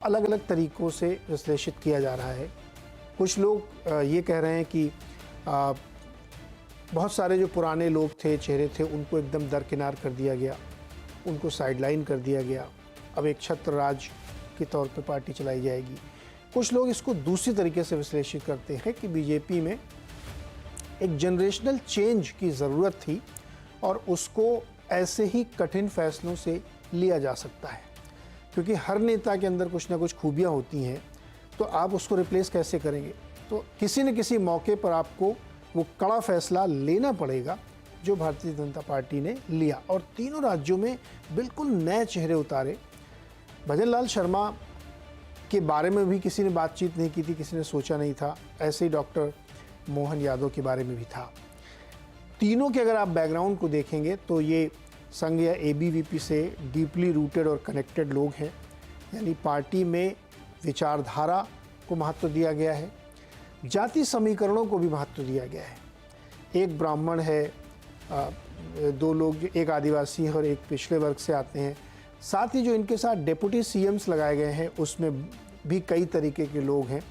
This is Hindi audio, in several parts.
अलग अलग तरीक़ों से विश्लेषित किया जा रहा है। कुछ लोग ये कह रहे हैं कि बहुत सारे जो पुराने लोग थे, चेहरे थे, उनको एकदम दरकिनार कर दिया गया, उनको साइडलाइन कर दिया गया। अब एक छत्र राज के तौर पे पार्टी चलाई जाएगी। कुछ लोग इसको दूसरी तरीके से विश्लेषित करते हैं कि बीजेपी में एक जनरेशनल चेंज की ज़रूरत थी और उसको ऐसे ही कठिन फैसलों से लिया जा सकता है, क्योंकि हर नेता के अंदर कुछ ना कुछ खूबियाँ होती हैं, तो आप उसको रिप्लेस कैसे करेंगे। तो किसी न किसी मौके पर आपको वो कड़ा फैसला लेना पड़ेगा जो भारतीय जनता पार्टी ने लिया और तीनों राज्यों में बिल्कुल नए चेहरे उतारे। भजन लाल शर्मा के बारे में भी किसी ने बातचीत नहीं की थी, किसी ने सोचा नहीं था। ऐसे ही डॉक्टर मोहन यादव के बारे में भी था। तीनों के अगर आप बैकग्राउंड को देखेंगे तो ये संघ या एबीवीपी से डीपली रूटेड और कनेक्टेड लोग हैं, यानी पार्टी में विचारधारा को महत्व दिया गया है, जाति समीकरणों को भी महत्व दिया गया है। एक ब्राह्मण है, दो लोग, एक आदिवासी है और एक पिछड़े वर्ग से आते हैं। साथ ही जो इनके साथ डेप्यूटी सीएम्स लगाए गए हैं उसमें भी कई तरीके के लोग हैं।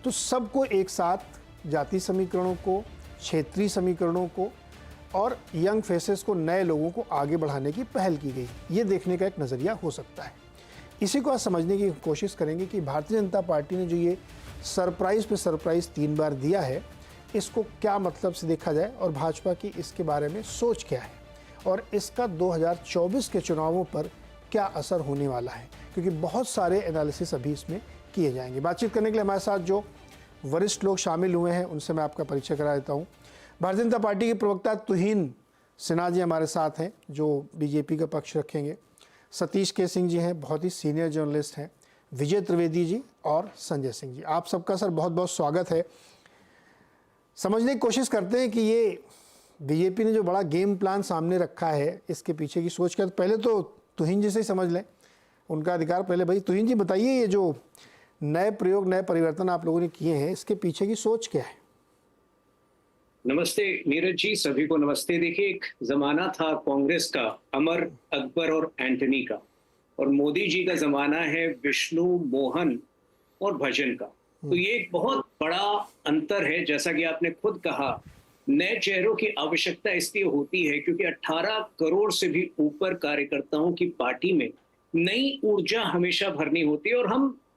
तो सबको एक साथ जाति समीकरणों को, क्षेत्रीय समीकरणों को और यंग फेसेस को, नए लोगों को आगे बढ़ाने की पहल की गई। ये देखने का एक नज़रिया हो सकता है। इसी को आज समझने की कोशिश करेंगे कि भारतीय जनता पार्टी ने जो ये सरप्राइज़ पे सरप्राइज़ 3 बार दिया है, इसको क्या मतलब से देखा जाए और भाजपा की इसके बारे में सोच क्या है और इसका 2024 के चुनावों पर क्या असर होने वाला है, क्योंकि बहुत सारे एनालिसिस अभी इसमें किए जाएंगे। बातचीत करने के लिए हमारे साथ जो वरिष्ठ लोग शामिल हुए हैं उनसे मैं आपका परिचय करा देता हूँ। भारतीय जनता पार्टी के प्रवक्ता तुहिन सिन्हा जी हमारे साथ हैं जो बीजेपी का पक्ष रखेंगे। सतीश के सिंह जी हैं, बहुत ही सीनियर जर्नलिस्ट हैं। विजय त्रिवेदी जी और संजय सिंह जी, आप सबका सर बहुत बहुत स्वागत है। समझने की कोशिश करते हैं कि ये बीजेपी ने जो बड़ा गेम प्लान सामने रखा है, इसके पीछे की सोच कर पहले तो तुहिन जी से ही समझ लें, उनका अधिकार पहले। भाई तुहिन जी बताइए, ये जो नए प्रयोग, नए परिवर्तन आप लोगों ने किए हैं, इसके पीछे की सोच क्या है? नमस्ते नीरज जी, सभी को नमस्ते। देखिए, एक जमाना था कांग्रेस का अमर, अकबर और एंटनी का, और मोदी जी का जमाना है विष्णु, मोहन और भजन का। तो ये एक बहुत बड़ा अंतर है। जैसा कि आपने खुद कहा, नए चेहरों की आवश्यकता इसलिए होती है क्योंकि 18 करोड़ से भी ऊपर कार्यकर्ताओं की पार्टी में नई ऊर्जा हमेशा भरनी होती है और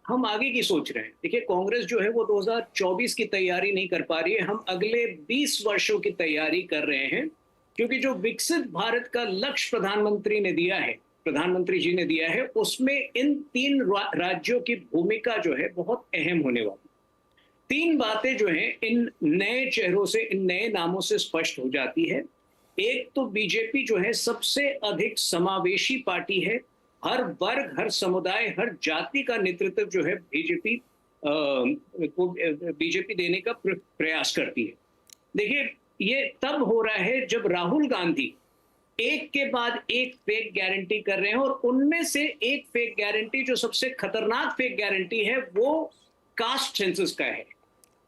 हम आगे की सोच रहे हैं। देखिए, कांग्रेस जो है वो 2024 की तैयारी नहीं कर पा रही है, हम अगले 20 वर्षों की तैयारी कर रहे हैं, क्योंकि जो विकसित भारत का लक्ष्य प्रधानमंत्री जी ने दिया है, उसमें इन 3 राज्यों की भूमिका जो है बहुत अहम होने वाली। 3 बातें जो हैं इन नए चेहरों से, इन नए नामों से स्पष्ट हो जाती है। एक तो बीजेपी जो है सबसे अधिक समावेशी पार्टी है। हर वर्ग, हर समुदाय, हर जाति का नेतृत्व जो है बीजेपी देने का प्रयास करती है। देखिए, ये तब हो रहा है जब राहुल गांधी एक के बाद एक फेक गारंटी कर रहे हैं, और उनमें से एक फेक गारंटी, जो सबसे खतरनाक फेक गारंटी है, वो कास्ट सेंसस का है।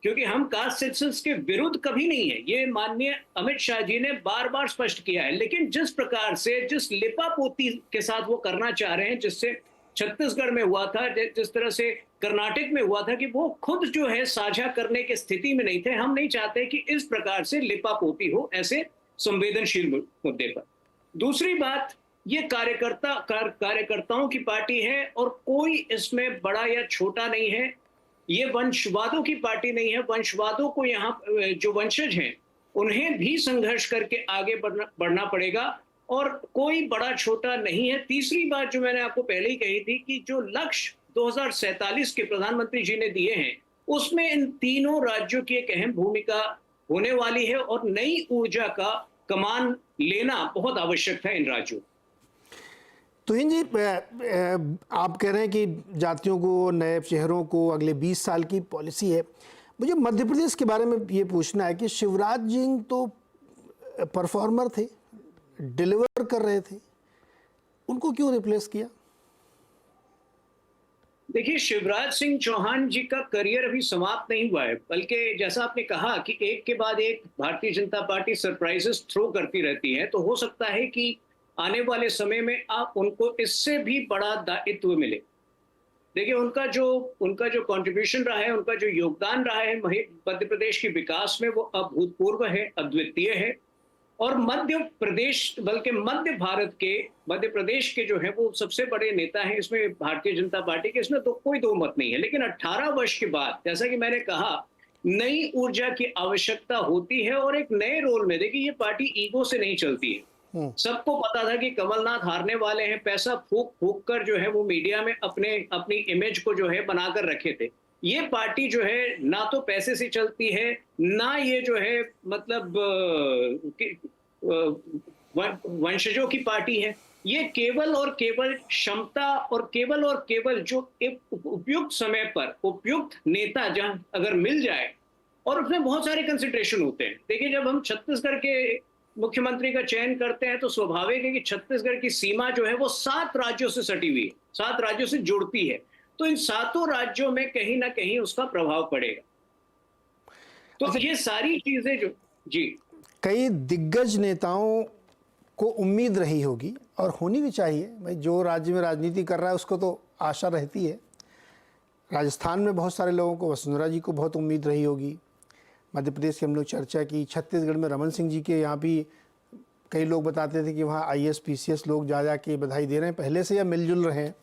क्योंकि हम कास्ट सेंसस के विरुद्ध कभी नहीं है, ये माननीय अमित शाह जी ने बार बार स्पष्ट किया है। लेकिन जिस प्रकार से, जिस लिपापोती के साथ वो करना चाह रहे हैं, जिससे छत्तीसगढ़ में हुआ था, जिस तरह से कर्नाटक में हुआ था, कि वो खुद जो है साझा करने की स्थिति में नहीं थे। हम नहीं चाहते कि इस प्रकार से लिपापोती हो ऐसे संवेदनशील मुद्दे पर। दूसरी बात, ये कार्यकर्ताओं की पार्टी है और कोई इसमें बड़ा या छोटा नहीं है। ये वंशवादों की पार्टी नहीं है। वंशवादों को, यहाँ जो वंशज हैं उन्हें भी संघर्ष करके आगे बढ़ना पड़ेगा, और कोई बड़ा छोटा नहीं है। तीसरी बात जो मैंने आपको पहले ही कही थी कि जो लक्ष्य 2047 के प्रधानमंत्री जी ने दिए हैं, उसमें इन तीनों राज्यों की एक अहम भूमिका होने वाली है और नई ऊर्जा का कमान लेना बहुत आवश्यक था इन राज्यों। तुहिन जी, आप कह रहे हैं कि जातियों को, नए चेहरों को, अगले 20 साल की पॉलिसी है। मुझे मध्य प्रदेश के बारे में ये पूछना है कि शिवराज सिंह तो परफॉर्मर थे, डिलीवर कर रहे थे, उनको क्यों रिप्लेस किया? देखिए, शिवराज सिंह चौहान जी का करियर अभी समाप्त नहीं हुआ है, बल्कि जैसा आपने कहा कि एक के बाद एक Bharatiya Janata party surprises throw करती रहती है, तो हो सकता है कि आने वाले समय में आप उनको इससे भी बड़ा दायित्व मिले। देखिए उनका जो कंट्रीब्यूशन रहा है, उनका जो योगदान रहा है मध्य प्रदेश के विकास में, वो अभूतपूर्व है, अद्वितीय है। और मध्य प्रदेश के जो है वो सबसे बड़े नेता हैं इसमें भारतीय जनता पार्टी के, इसमें तो कोई दो मत नहीं है। लेकिन 18 वर्ष के बाद, जैसा कि मैंने कहा, नई ऊर्जा की आवश्यकता होती है और एक नए रोल में। देखिए ये पार्टी ईगो से नहीं चलती है। सबको पता था कि कमलनाथ हारने वाले हैं, पैसा फूक फूक कर जो है वो मीडिया में अपनी इमेज को जो है बनाकर रखे थे। ये पार्टी जो है ना तो पैसे से चलती है, ना ये जो है मतलब वंशजों की पार्टी है। ये केवल और केवल क्षमता और केवल जो एक उपयुक्त समय पर उपयुक्त नेता जहां अगर मिल जाए, और उसमें बहुत सारे कंसिडरेशन होते हैं। देखिए जब हम छत्तीसगढ़ के मुख्यमंत्री का चयन करते हैं तो स्वाभाविक है कि छत्तीसगढ़ की सीमा जो है वो 7 राज्यों से सटी हुई है, 7 राज्यों से जुड़ती है। तो इन 7 राज्यों में कहीं ना कहीं उसका प्रभाव पड़ेगा। तो ये सारी चीजें जो जी कई दिग्गज नेताओं को उम्मीद रही होगी, और होनी भी चाहिए भाई, जो राज्य में राजनीति कर रहा है उसको तो आशा रहती है। राजस्थान में बहुत सारे लोगों को, वसुंधरा जी को बहुत उम्मीद रही होगी। मध्य प्रदेश की हम लोग चर्चा की, छत्तीसगढ़ में रमन सिंह जी के यहाँ भी कई लोग बताते थे कि वहाँ IAS PCS लोग जा के बधाई दे रहे हैं, पहले से या मिलजुल रहे हैं।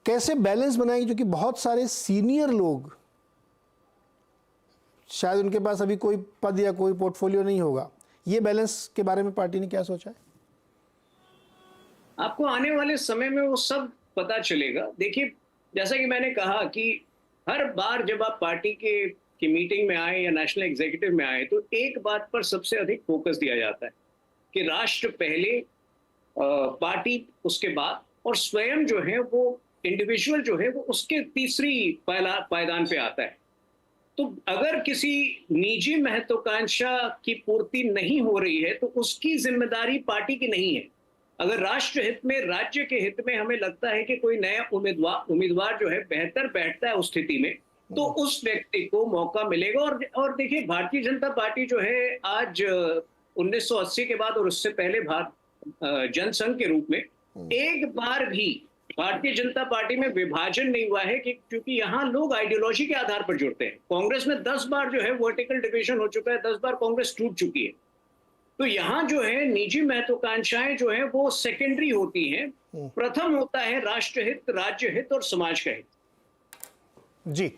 कैसे बैलेंस बनाएंगे, क्योंकि बहुत सारे सीनियर लोग, शायद उनके पास अभी कोई पद या कोई पोर्टफोलियो नहीं होगा। ये बैलेंस के बारे में पार्टी ने क्या सोचा है? आपको आने वाले समय में वो सब पता चलेगा। देखिए जैसा कि मैंने कहा कि हर बार जब आप पार्टी की मीटिंग में आए या नेशनल एग्जीक्यूटिव में आए, तो एक बात पर सबसे अधिक फोकस दिया जाता है कि राष्ट्र पहले, पार्टी उसके बाद, और स्वयं जो है वो इंडिविजुअल जो है वो उसके तीसरी पायदान पे आता है। तो अगर किसी निजी महत्वाकांक्षा की पूर्ति नहीं हो रही है तो उसकी जिम्मेदारी पार्टी की नहीं है। अगर राष्ट्र हित में, राज्य के हित में हमें लगता है कि कोई नया उम्मीदवार जो है बेहतर बैठता है उस स्थिति में, तो उस व्यक्ति को मौका मिलेगा। और देखिए भारतीय जनता पार्टी जो है आज 1980 के बाद और उससे पहले जनसंघ के रूप में एक बार भी भारतीय जनता पार्टी में विभाजन नहीं हुआ है, क्योंकि यहाँ लोग आइडियोलॉजी के आधार पर जुड़ते हैं। कांग्रेस में 10 बार जो है वर्टिकल डिवीजन हो चुका है, 10 बार कांग्रेस टूट चुकी है। तो यहाँ जो है निजी महत्वाकांक्षाएं जो है वो सेकेंडरी होती हैं, प्रथम होता है राष्ट्र हित, राज्य हित और समाज का हित। जी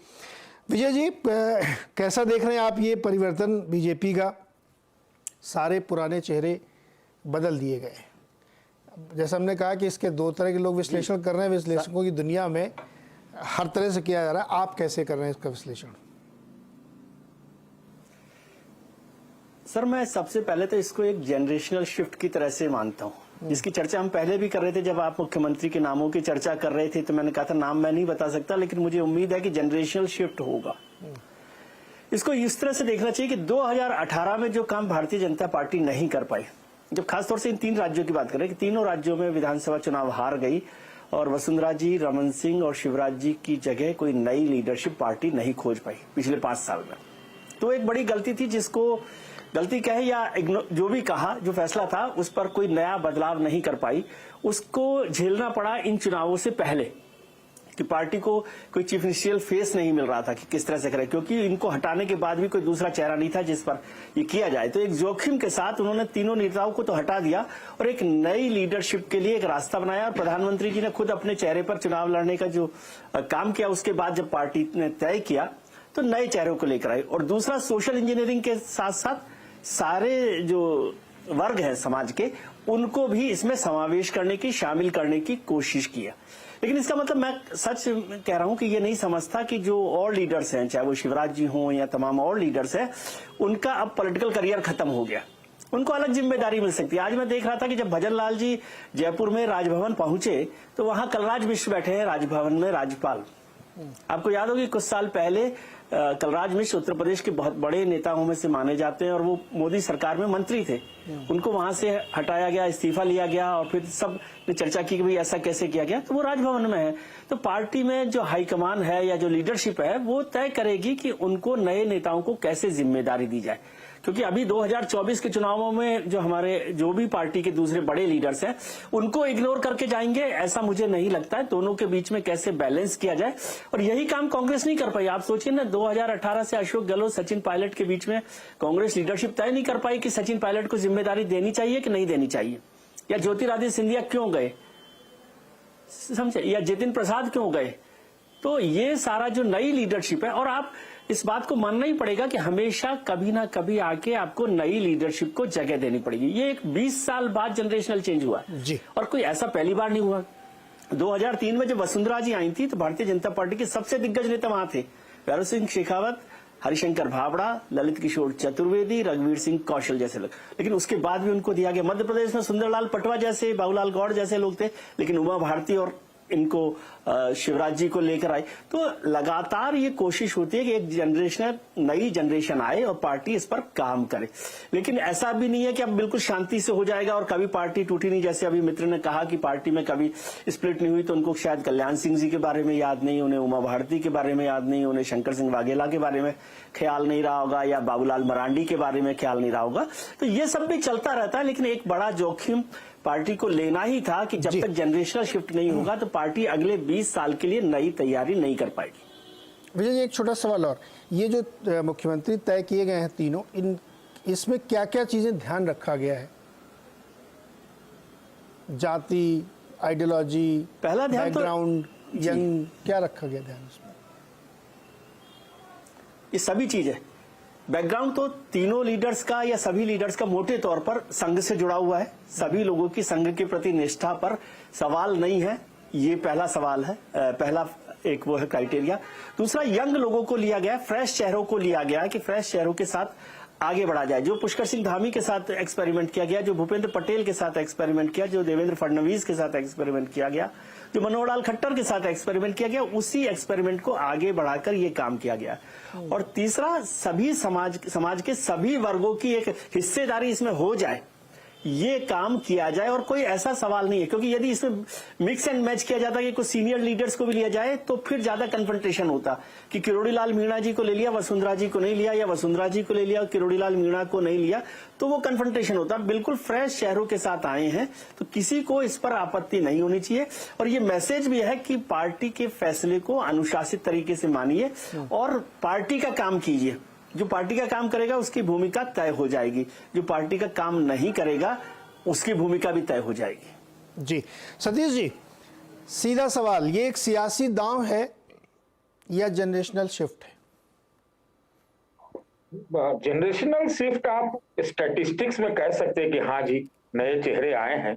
विजय जी, कैसा देख रहे हैं आप ये परिवर्तन बीजेपी का? सारे पुराने चेहरे बदल दिए गए। जैसा हमने कहा कि इसके 2 तरह के लोग विश्लेषण कर रहे हैं, विश्लेषकों की दुनिया में हर तरह से किया जा रहा है। आप कैसे कर रहे हैं इसका विश्लेषण? सर मैं सबसे पहले तो इसको एक जनरेशनल शिफ्ट की तरह से मानता हूँ, जिसकी चर्चा हम पहले भी कर रहे थे। जब आप मुख्यमंत्री के नामों की चर्चा कर रहे थे तो मैंने कहा था नाम मैं नहीं बता सकता, लेकिन मुझे उम्मीद है कि जनरेशनल शिफ्ट होगा। इसको इस तरह से देखना चाहिए कि 2018 में जो काम भारतीय जनता पार्टी नहीं कर पाई, जब खासतौर से इन 3 राज्यों की बात करें कि तीनों राज्यों में विधानसभा चुनाव हार गई और वसुंधरा जी, रमन सिंह और शिवराज जी की जगह कोई नई लीडरशिप पार्टी नहीं खोज पाई पिछले 5 साल में। तो एक बड़ी गलती थी, जिसको गलती कहे या जो भी कहा, जो फैसला था उस पर कोई नया बदलाव नहीं कर पाई। उसको झेलना पड़ा इन चुनावों से पहले कि पार्टी को कोई चीफ मिनिस्टरियल फेस नहीं मिल रहा था कि किस तरह से करे, क्योंकि इनको हटाने के बाद भी कोई दूसरा चेहरा नहीं था जिस पर ये किया जाए। तो एक जोखिम के साथ उन्होंने तीनों नेताओं को तो हटा दिया और एक नई लीडरशिप के लिए एक रास्ता बनाया। और प्रधानमंत्री जी ने खुद अपने चेहरे पर चुनाव लड़ने का जो काम किया, उसके बाद जब पार्टी ने तय किया तो नए चेहरों को लेकर आई। और दूसरा, सोशल इंजीनियरिंग के साथ साथ सारे जो वर्ग है समाज के, उनको भी इसमें समावेश करने की, शामिल करने की कोशिश किया। लेकिन इसका मतलब मैं सच कह रहा हूं कि ये नहीं समझता कि जो और लीडर्स हैं, चाहे वो शिवराज जी हों या तमाम और लीडर्स हैं, उनका अब पॉलिटिकल करियर खत्म हो गया, उनको अलग जिम्मेदारी मिल सकती है। आज मैं देख रहा था कि जब भजन लाल जी जयपुर में राजभवन पहुंचे तो वहां कलराज मिश्र बैठे हैं राजभवन में, राज्यपाल। आपको याद होगी कुछ साल पहले कलराज मिश्र उत्तर प्रदेश के बहुत बड़े नेताओं में से माने जाते हैं और वो मोदी सरकार में मंत्री थे। उनको वहां से हटाया गया, इस्तीफा लिया गया और फिर सब ने चर्चा की कि भाई ऐसा कैसे किया गया, तो वो राजभवन में है। तो पार्टी में जो हाईकमान है या जो लीडरशिप है वो तय करेगी कि उनको नए नेताओं को कैसे जिम्मेदारी दी जाए। क्योंकि अभी 2024 के चुनावों में जो हमारे जो भी पार्टी के दूसरे बड़े लीडर्स हैं उनको इग्नोर करके जाएंगे, ऐसा मुझे नहीं लगता है। दोनों के बीच में कैसे बैलेंस किया जाए, और यही काम कांग्रेस नहीं कर पाई। आप सोचिए ना, 2018 से अशोक गहलोत सचिन पायलट के बीच में कांग्रेस लीडरशिप तय नहीं कर पाई कि सचिन पायलट को जिम्मेदारी देनी चाहिए कि नहीं देनी चाहिए, या ज्योतिरादित्य सिंधिया क्यों गए, समझे, या जितिन प्रसाद क्यों गए। तो ये सारा जो नई लीडरशिप है, और आप इस बात को मानना ही पड़ेगा कि हमेशा कभी ना कभी आके आपको नई लीडरशिप को जगह देनी पड़ेगी। ये एक 20 साल बाद जनरेशनल चेंज हुआ जी, और कोई ऐसा पहली बार नहीं हुआ। 2003 में जब वसुंधरा जी आई थी तो भारतीय जनता पार्टी के सबसे दिग्गज नेता वहां थे, भैरव सिंह शेखावत, हरिशंकर भाबड़ा, ललित किशोर चतुर्वेदी, रघुवीर सिंह कौशल जैसे लोग, लेकिन उसके बाद भी उनको दिया गया। मध्य प्रदेश में सुंदरलाल पटवा जैसे, बाबूलाल गौड़ जैसे लोग थे, लेकिन उमा भारती और इनको शिवराज जी को लेकर आए। तो लगातार ये कोशिश होती है कि एक जनरेशन, नई जनरेशन आए और पार्टी इस पर काम करे। लेकिन ऐसा भी नहीं है कि अब बिल्कुल शांति से हो जाएगा और कभी पार्टी टूटी नहीं। जैसे अभी मित्र ने कहा कि पार्टी में कभी स्प्लिट नहीं हुई, तो उनको शायद कल्याण सिंह जी के बारे में याद नहीं, उन्हें उमा भारती के बारे में याद नहीं, उन्हें शंकर सिंह वाघेला के बारे में ख्याल नहीं रहा होगा, या बाबूलाल मरांडी के बारे में ख्याल नहीं रहा होगा। तो ये सब भी चलता रहता है, लेकिन एक बड़ा जोखिम पार्टी को लेना ही था कि जब तक जनरेशनल शिफ्ट नहीं होगा तो पार्टी अगले 20 साल के लिए नई तैयारी नहीं कर पाएगी। विजय जी, एक छोटा सवाल और, ये जो मुख्यमंत्री तय किए गए हैं तीनों, इसमें क्या क्या चीजें ध्यान रखा गया है? जाति, आइडियोलॉजी, पहला ध्यान बैकग्राउंड, यंग, क्या रखा गया ध्यान इसमें? ये सभी चीजें, बैकग्राउंड तो तीनों लीडर्स का या सभी लीडर्स का मोटे तौर पर संघ से जुड़ा हुआ है। सभी लोगों की संघ के प्रति निष्ठा पर सवाल नहीं है, ये पहला सवाल है, पहला एक वो है क्राइटेरिया। दूसरा, यंग लोगों को लिया गया, फ्रेश चेहरों को लिया गया कि फ्रेश चेहरों के साथ आगे बढ़ा जाए। जो पुष्कर सिंह धामी के साथ एक्सपेरिमेंट किया गया, जो भूपेंद्र पटेल के साथ एक्सपेरिमेंट किया, जो देवेंद्र फडणवीस के साथ एक्सपेरिमेंट किया गया, जो मनोहर लाल खट्टर के साथ एक्सपेरिमेंट किया गया, उसी एक्सपेरिमेंट को आगे बढ़ाकर ये काम किया गया। और तीसरा, सभी समाज के सभी वर्गों की एक हिस्सेदारी इसमें हो जाए, ये काम किया जाए। और कोई ऐसा सवाल नहीं है, क्योंकि यदि इसमें मिक्स एंड मैच किया जाता कि कुछ सीनियर लीडर्स को भी लिया जाए तो फिर ज्यादा कन्फ्रंटेशन होता कि किरोड़ी लाल मीणा जी को ले लिया, वसुंधरा जी को नहीं लिया, या वसुंधरा जी को ले लिया, किरोड़ी लाल मीणा को नहीं लिया, तो वो कन्फ्रंटेशन होता। बिल्कुल फ्रेश चेहरों के साथ आए हैं तो किसी को इस पर आपत्ति नहीं होनी चाहिए। और ये मैसेज भी है कि पार्टी के फैसले को अनुशासित तरीके से मानिए और पार्टी का काम कीजिए। जो पार्टी का काम करेगा उसकी भूमिका तय हो जाएगी, जो पार्टी का काम नहीं करेगा उसकी भूमिका भी तय हो जाएगी। जी सतीश जी, सीधा सवाल, ये एक सियासी दांव है या जनरेशनल शिफ्ट है? जनरेशनल शिफ्ट आप स्टैटिस्टिक्स में कह सकते हैं कि हाँ जी नए चेहरे आए हैं,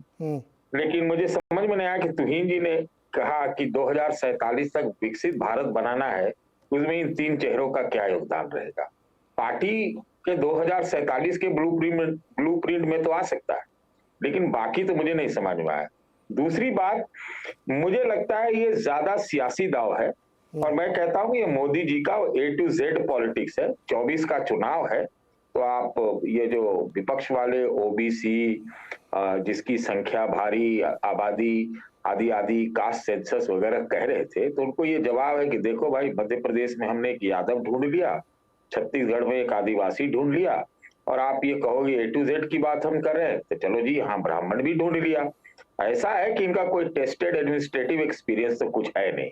लेकिन मुझे समझ में नहीं आया कि तुहिन जी ने कहा कि 2047 तक विकसित भारत बनाना है, उसमें इन तीन चेहरों का क्या योगदान रहेगा। पार्टी के 2047 के ब्लूप्रिंट में तो आ सकता है, लेकिन बाकी तो मुझे नहीं समझ में आया। दूसरी बात, मुझे लगता है ये ज्यादा सियासी दाव है, और मैं कहता हूँ ये मोदी जी का A to Z पॉलिटिक्स है। 24 का चुनाव है, तो आप ये जो विपक्ष वाले OBC जिसकी संख्या भारी आबादी आदि आदि कास्ट सेंसस वगैरह कह रहे थे, तो उनको ये जवाब है कि देखो भाई, मध्य प्रदेश में हमने एक यादव ढूंढ लिया, छत्तीसगढ़ में एक आदिवासी ढूंढ लिया, और आप ये कहोगे A to Z की बात हम कर रहे हैं, तो चलो जी यहाँ ब्राह्मण भी ढूंढ लिया। ऐसा है कि इनका कोई टेस्टेड एडमिनिस्ट्रेटिव एक्सपीरियंस तो कुछ है नहीं।